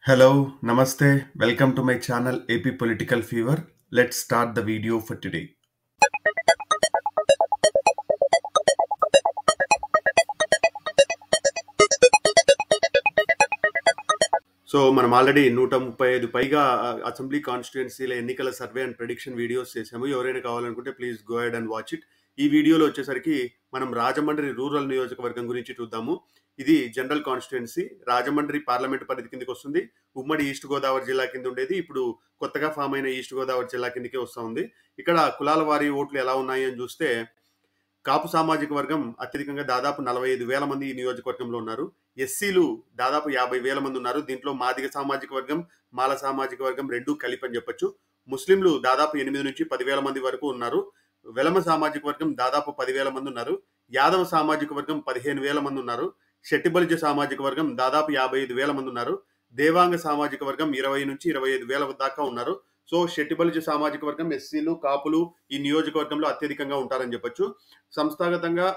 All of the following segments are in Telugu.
Hello, Namaste. Welcome to my channel AP Political Fever. Let's start the video for today. So మనం ఆల్రెడీ 135 పైగా అసెంబ్లీ కాన్స్టిట్యుయెన్సీల ఎన్నికల సర్వే అండ్ ప్రెడిక్షన్ వీడియోస్ చేసాము. ఎవరైనా కావాలనుకుంటే please go head and watch it. ఈ వీడియోలో వచ్చేసరికి మనం రాజమండ్రి రూరల్ నియోజకవర్గం గురించి చూద్దాము. ఇది జనరల్ కాన్స్టిట్యుయెన్సీ. రాజమండ్రి పార్లమెంట్ పరిధి కిందకి వస్తుంది. ఉమ్మడి ఈస్ట్ గోదావరి జిల్లా కింద ఉండేది. ఇప్పుడు కొత్తగా ఫామ్ అయిన ఈస్ట్ గోదావరి జిల్లా కిందకే వస్తూ ఉంది. ఇక్కడ కులాల వారీ ఓట్లు ఎలా ఉన్నాయి అని చూస్తే కాపు సామాజిక వర్గం అత్యధికంగా దాదాపు 45,000 మంది ఈ నియోజకవర్గంలో ఉన్నారు. ఎస్సీలు దాదాపు 50,000 మంది ఉన్నారు. దీంట్లో మాదిగ సామాజిక వర్గం, మాల సామాజిక వర్గం రెండూ కలిపి అని చెప్పొచ్చు. ముస్లింలు దాదాపు 8 నుంచి 10,000 మంది వరకు ఉన్నారు. వెలమ సామాజిక వర్గం దాదాపు 10,000 మంది ఉన్నారు. యాదవ సామాజిక వర్గం 15,000 మంది ఉన్నారు. షెట్టిబలిజ సామాజిక వర్గం దాదాపు 55,000 మంది ఉన్నారు. దేవాంగ సామాజిక వర్గం 20 నుంచి 25,000 దాకా ఉన్నారు. సో షెట్టిబలిజ సామాజిక వర్గం, ఎస్సీలు, కాపులు ఈ నియోజకవర్గంలో అత్యధికంగా ఉంటారని చెప్పొచ్చు. సంస్థాగతంగా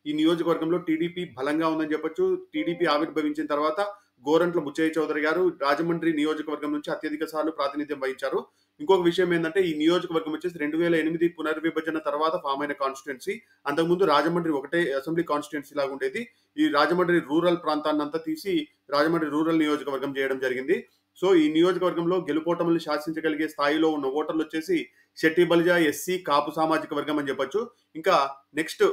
ఈ నియోజకవర్గంలో టీడీపీ బలంగా ఉందని చెప్పొచ్చు. టీడీపీ ఆవిర్భవించిన తర్వాత గోరంట్ల బుచ్చయ్య చౌదరి గారు రాజమండ్రి నియోజకవర్గం నుంచి అత్యధిక సార్లు ప్రాతినిధ్యం వహించారు. ఇంకొక విషయం ఏంటంటే ఈ నియోజకవర్గం వచ్చేసి 2008 పునర్విభజన తర్వాత ఫామ్ అయిన కాన్స్టిట్యుయెన్సీ. అంతకుముందు రాజమండ్రి ఒకటే అసెంబ్లీ కాన్స్టిట్యుయెన్సీ లాగా ఉండేది. ఈ రాజమండ్రి రూరల్ ప్రాంతాన్ని అంతా తీసి రాజమండ్రి రూరల్ నియోజకవర్గం చేయడం జరిగింది. సో ఈ నియోజకవర్గంలో గెలుపోటములు శాసించగలిగే స్థాయిలో ఉన్న ఓటర్లు వచ్చేసి షెట్టి బలిజ, ఎస్సీ, కాపు సామాజిక వర్గం అని చెప్పొచ్చు. ఇంకా నెక్స్ట్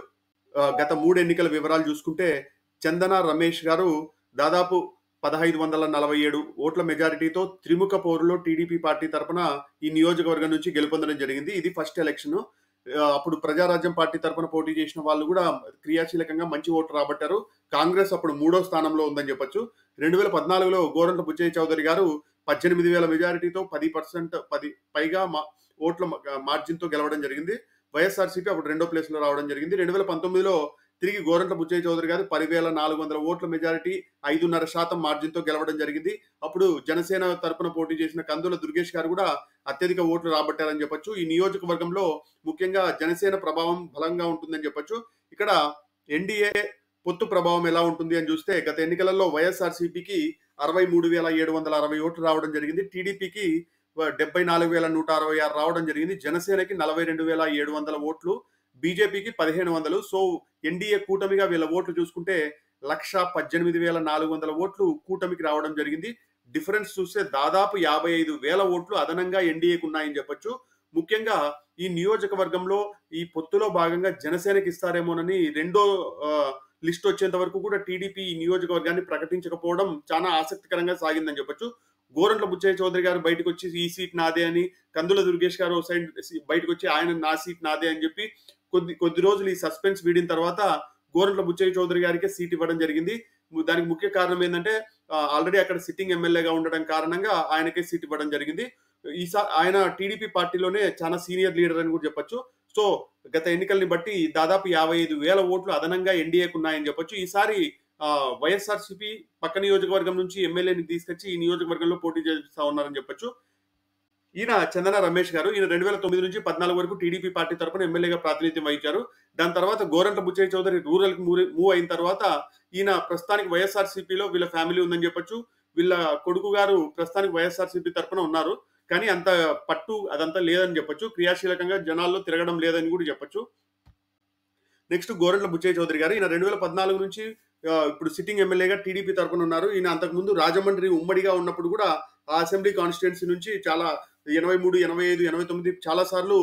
గత 3 ఎన్నికల వివరాలు చూసుకుంటే చందన రమేష్ గారు దాదాపు 1547 ఓట్ల మెజారిటీతో త్రిముఖ పోరులో టీడీపీ పార్టీ తరపున ఈ నియోజకవర్గం నుంచి గెలుపొందడం జరిగింది. ఇది ఫస్ట్ ఎలక్షన్. అప్పుడు ప్రజారాజ్యం పార్టీ తరపున పోటీ చేసిన వాళ్ళు కూడా క్రియాశీలకంగా మంచి ఓటు రాబట్టారు. కాంగ్రెస్ అప్పుడు 3వ స్థానంలో ఉందని చెప్పొచ్చు. 2014లో గోరంట్ల బుచ్చయ్య చౌదరి గారు 18,000 మెజారిటీతో 10% పైగా ఓట్ల మార్జిన్తో గెలవడం జరిగింది. వైఎస్ఆర్సీపీ అప్పుడు 2వ ప్లేస్లో రావడం జరిగింది. 2019లో తిరిగి గోరంట్ల బుచ్చయ్య చౌదరి గారు 10,400 ఓట్ల మెజారిటీ 5.5% మార్జిన్తో గెలవడం జరిగింది. అప్పుడు జనసేన తరపున పోటీ చేసిన కందుల దుర్గేష్ గారు కూడా అత్యధిక ఓట్లు రాబట్టారని చెప్పొచ్చు. ఈ నియోజకవర్గంలో ముఖ్యంగా జనసేన ప్రభావం బలంగా ఉంటుందని చెప్పొచ్చు. ఇక్కడ ఎన్డీఏ పొత్తు ప్రభావం ఎలా ఉంటుంది అని చూస్తే గత ఎన్నికలలో వైఎస్ఆర్సీపీకి 63,760 ఓట్లు రావడం జరిగింది. టీడీపీకి 74,166 రావడం జరిగింది. జనసేనకి 42,700 ఓట్లు, బీజేపీకి 1,500. సో ఎన్డీఏ కూటమిగా వీళ్ళ ఓట్లు చూసుకుంటే 118,400 ఓట్లు కూటమికి రావడం జరిగింది. డిఫరెన్స్ చూస్తే దాదాపు 55,000 ఓట్లు అదనంగా ఎన్డీఏకు ఉన్నాయని చెప్పొచ్చు. ముఖ్యంగా ఈ నియోజకవర్గంలో ఈ పొత్తులో భాగంగా జనసేనకి ఇస్తారేమోనని రెండో లిస్ట్ వచ్చేంత వరకు కూడా టీడీపీ ఈ నియోజకవర్గాన్ని ప్రకటించకపోవడం చాలా ఆసక్తికరంగా సాగిందని చెప్పొచ్చు. గోరంట్ల బుచ్చయ్య చౌదరి గారు బయటకు వచ్చి ఈ సీట్ నాదే అని, కందుల దుర్గేష్ గారు సైడ్ బయటకు వచ్చి ఆయన నా సీట్ నాదే అని చెప్పి కొద్ది రోజులు ఈ సస్పెన్స్ వీడిన తర్వాత గోరంట్ల బుచ్చయ్య చౌదరి గారికి సీట్ ఇవ్వడం జరిగింది. దానికి ముఖ్య కారణం ఏంటంటే ఆల్రెడీ అక్కడ సిట్టింగ్ ఎమ్మెల్యేగా ఉండడం కారణంగా ఆయనకే సీట్ ఇవ్వడం జరిగింది. ఈసారి ఆయన టీడీపీ పార్టీలోనే చాలా సీనియర్ లీడర్ అని కూడా చెప్పొచ్చు. సో గత ఎన్నికల్ని బట్టి దాదాపు 55,000 ఓట్లు అదనంగా ఎన్డీఏకు ఉన్నాయని చెప్పొచ్చు. ఈసారి వైఎస్ఆర్సీపీ పక్క నియోజకవర్గం నుంచి ఎమ్మెల్యేని తీసుకొచ్చి ఈ నియోజకవర్గంలో పోటీ చేస్తా ఉన్నారని చెప్పొచ్చు. ఈయన చందన రమేష్ గారు ఈయన 2009 నుంచి 14 వరకు టీడీపీ పార్టీ తరపున ఎమ్మెల్యేగా ప్రాతినిధ్యం వహించారు. దాని తర్వాత గోరంట్ల బుచ్చయ్య చౌదరి రూరల్కి మూవ్ అయిన తర్వాత ఈయన ప్రస్తుతానికి వైఎస్ఆర్సీపీలో వీళ్ళ ఫ్యామిలీ ఉందని చెప్పొచ్చు. వీళ్ళ కొడుకు గారు ప్రస్తుతానికి వైఎస్ఆర్సీపీ తరపున ఉన్నారు. కానీ అంత పట్టు అదంతా లేదని చెప్పొచ్చు. క్రియాశీలకంగా జనాల్లో తిరగడం లేదని కూడా చెప్పొచ్చు. నెక్స్ట్ గోరంట్ల బుచ్చయ్య చౌదరి గారు ఈయన 2014 నుంచి ఇప్పుడు సిట్టింగ్ ఎమ్మెల్యేగా టీడీపీ తరపున ఉన్నారు. ఈయన అంతకుముందు రాజమండ్రి ఉమ్మడిగా ఉన్నప్పుడు కూడా ఆ అసెంబ్లీ కాన్స్టిట్యుయెన్సీ నుంచి చాలా 83, 85, 89 చాలా సార్లు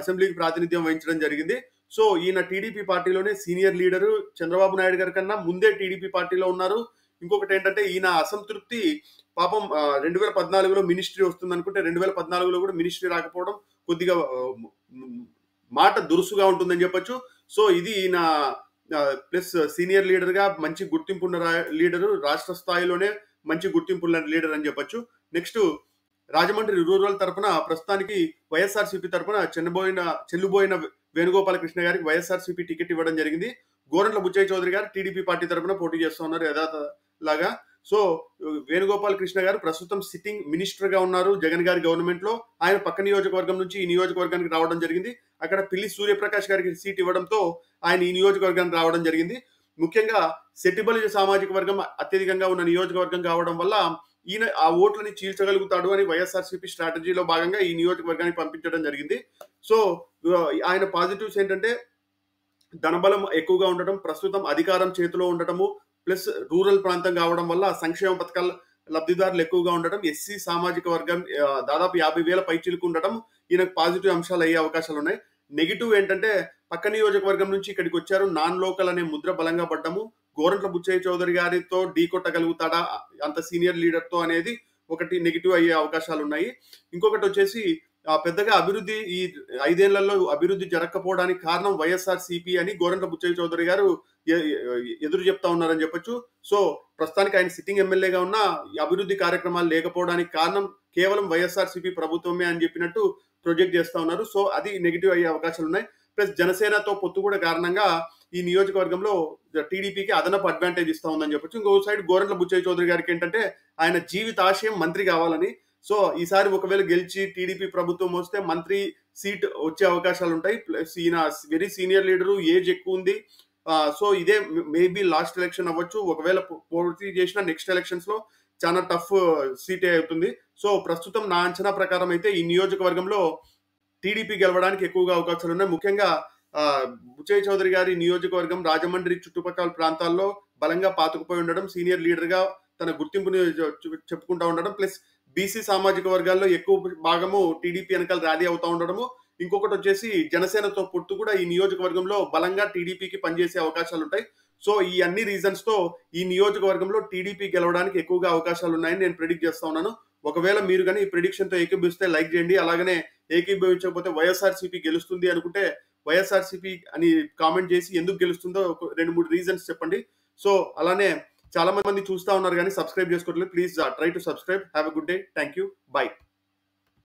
అసెంబ్లీకి ప్రాతినిధ్యం వహించడం జరిగింది. సో ఈయన టీడీపీ పార్టీలోనే సీనియర్ లీడరు. చంద్రబాబు నాయుడు గారి కన్నా ముందే టీడీపీ పార్టీలో ఉన్నారు. ఇంకొకటి ఏంటంటే ఈయన అసంతృప్తి పాపం 2014లో మినిస్ట్రీ వస్తుంది అనుకుంటే 2014లో కూడా మినిస్ట్రీ రాకపోవడం కొద్దిగా మాట దురుసుగా ఉంటుందని చెప్పొచ్చు. సో ఇది ఈయన ప్లస్ సీనియర్ లీడర్గా మంచి గుర్తింపున్న లీడరు, రాష్ట్ర స్థాయిలోనే మంచి గుర్తింపున్న లీడర్ అని చెప్పొచ్చు. నెక్స్ట్ రాజమండ్రి రూరల్ తరపున ప్రస్తుతానికి వైఎస్ఆర్సీపీ తరపున చెల్లుబోయిన వేణుగోపాలకృష్ణ గారికి వైఎస్ఆర్సీపీ టికెట్ ఇవ్వడం జరిగింది. గోరంట్ల బుచ్చయ్య చౌదరి గారు టీడీపీ పార్టీ తరపున పోటీ చేస్తూ ఉన్నారు యథాలాగా. సో వేణుగోపాల్ కృష్ణ గారు ప్రస్తుతం సిట్టింగ్ మినిస్టర్ గా ఉన్నారు జగన్ గారి గవర్నమెంట్ లో. ఆయన పక్క నియోజకవర్గం నుంచి ఈ నియోజకవర్గానికి రావడం జరిగింది. అక్కడ పిల్లి సూర్యప్రకాష్ గారికి సీట్ ఇవ్వడంతో ఆయన ఈ నియోజకవర్గానికి రావడం జరిగింది. ముఖ్యంగా సెట్టిబలిజ సామాజిక వర్గం అత్యధికంగా ఉన్న నియోజకవర్గం కావడం వల్ల ఈయన ఆ ఓట్లని చీల్చగలుగుతాడు అని వైఎస్ఆర్సీపీ స్ట్రాటజీలో భాగంగా ఈ నియోజకవర్గానికి పంపించడం జరిగింది. సో ఆయన పాజిటివ్స్ ఏంటంటే ధనబలం ఎక్కువగా ఉండటం, ప్రస్తుతం అధికారం చేతిలో ఉండటము, ప్లస్ రూరల్ ప్రాంతం కావడం వల్ల సంక్షేమ పథకాల లబ్ధిదారులు ఎక్కువగా ఉండటం, ఎస్సీ సామాజిక వర్గం దాదాపు 50,000 పైచిలుకు ఉండటం ఈయనకు పాజిటివ్ అంశాలు అయ్యే అవకాశాలు ఉన్నాయి. నెగిటివ్ ఏంటంటే పక్క నియోజకవర్గం నుంచి ఇక్కడికి వచ్చారు, నాన్ లోకల్ అనే ముద్ర బలంగా పడ్డము, గోరంట్ల బుచ్చయ్య చౌదరి గారితో ఢీ కొట్టగలుగుతాడా అంత సీనియర్ లీడర్తో అనేది ఒకటి నెగిటివ్ అయ్యే అవకాశాలు ఉన్నాయి. ఇంకొకటి వచ్చేసి పెద్దగా అభివృద్ధి ఈ 5 ఏళ్లలో అభివృద్ధి జరగకపోవడానికి కారణం వైఎస్ఆర్సీపీ అని గోరంట్ల బుచ్చయ్య చౌదరి గారు ఎదురు చెప్తా ఉన్నారని చెప్పొచ్చు. సో ప్రస్తుతానికి ఆయన సిట్టింగ్ ఎమ్మెల్యేగా ఉన్న అభివృద్ధి కార్యక్రమాలు లేకపోవడానికి కారణం కేవలం వైఎస్ఆర్సీపీ ప్రభుత్వమే అని చెప్పినట్టు ప్రొజెక్ట్ చేస్తా ఉన్నారు. సో అది నెగిటివ్ అయ్యే అవకాశాలు ఉన్నాయి. ప్లస్ జనసేనతో పొత్తు కూడా కారణంగా ఈ నియోజకవర్గంలో టీడీపీకి అదనపు అడ్వాంటేజ్ ఇస్తా ఉందని చెప్పొచ్చు. ఇంకో సైడ్ గోరంట్ల బుచ్చయ్య చౌదరి గారికి ఏంటంటే ఆయన జీవితాశయం మంత్రి కావాలని. సో ఈసారి ఒకవేళ గెలిచి టీడీపీ ప్రభుత్వం వస్తే మంత్రి సీట్ వచ్చే అవకాశాలు ఉంటాయి. ప్లస్ ఈయన వెరీ సీనియర్ లీడరు, ఏజ్ ఎక్కువ ఉంది. సో ఇదే మేబీ లాస్ట్ ఎలక్షన్ అవ్వచ్చు. ఒకవేళ పోటీ చేసిన నెక్స్ట్ ఎలక్షన్స్ లో చాలా టఫ్ సీటే అవుతుంది. సో ప్రస్తుతం నా అంచనా ప్రకారం అయితే ఈ నియోజకవర్గంలో టీడీపీ గెలవడానికి ఎక్కువగా అవకాశాలు ఉన్నాయి. ముఖ్యంగా బుచ్చయ్య చౌదరి గారి నియోజకవర్గం రాజమండ్రి చుట్టుపక్కల ప్రాంతాల్లో బలంగా పాతుకుపోయి ఉండడం, సీనియర్ లీడర్ గా తన గుర్తింపుని చెప్పుకుంటా ఉండడం, ప్లస్ బీసీ సామాజిక వర్గాల్లో ఎక్కువ భాగము టీడీపీ వెనకాల ర్యాలీ అవుతా ఉండడము. ఇంకొకటి వచ్చేసి జనసేనతో పొత్తు కూడా ఈ నియోజకవర్గంలో బలంగా టీడీపీకి పనిచేసే అవకాశాలు ఉంటాయి. సో ఈ అన్ని రీజన్స్ తో ఈ నియోజకవర్గంలో టీడీపీ గెలవడానికి ఎక్కువగా అవకాశాలు ఉన్నాయని నేను ప్రిడిక్ట్ చేస్తా ఉన్నాను. ఒకవేళ మీరు కానీ ఈ ప్రిడిక్షన్ తో ఏకీభవిస్తే లైక్ చేయండి. అలాగనే ఏకీభవించకపోతే వైఎస్ఆర్సీపీ గెలుస్తుంది అనుకుంటే వైఎస్ఆర్సీపీ అని కామెంట్ చేసి ఎందుకు గెలుస్తుందో 2-3 రీజన్స్ చెప్పండి. సో అలానే చాలా మంది చూస్తా ఉన్నారు కానీ సబ్స్క్రైబ్ చేసుకోవట్లేదు. Please try to subscribe. Have a good day. Thank you. By.